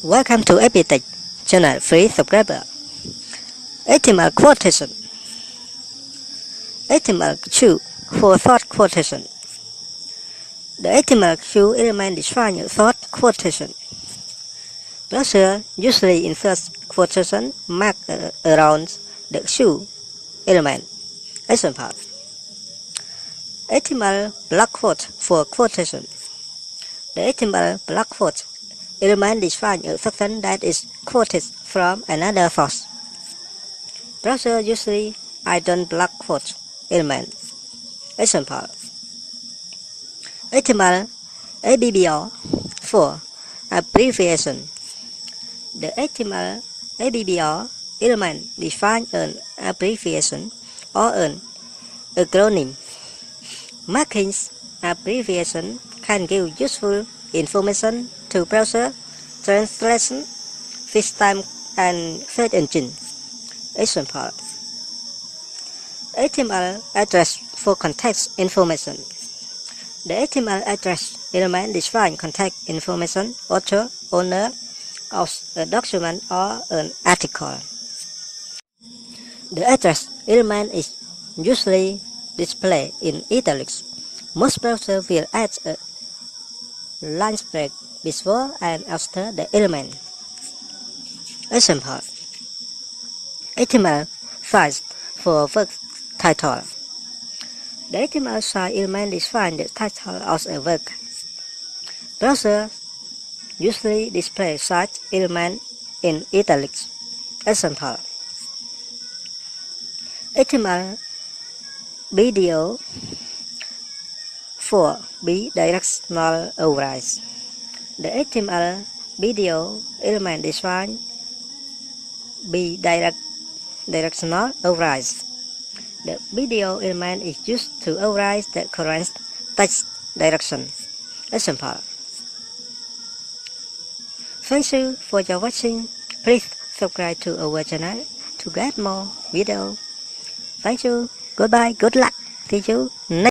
Welcome to Epitech channel free subscriber. HTML quotation. HTML queue for thought quotation. The HTML queue element defines a thought quotation. Browser usually inserts quotation marked around the queue element. Example: HTML block quote for quotation. The HTML block quote element defines a section that is quoted from another source. Browser usually don't block quote element. Example: HTML abbr for abbreviation. The HTML abbr element defines an abbreviation or an acronym. Marking abbreviation can give useful information to browser, translation, system, and search engine. Example: HTML address for contact information. The HTML address element defines contact information, author, owner of a document or an article. The address element is usually displayed in italics. Most browsers will add a line break before and after the element. Example: HTML size for work title. The HTML size element defines the title of a work. Browser usually display size element in italics. Example: HTML video for bidirectional overrides. The HTML video element defines bidirectional overrides. The video element is used to override the current text direction. Example: Thank you for your watching. Please subscribe to our channel to get more videos. Thank you. Goodbye. Good luck. See you next.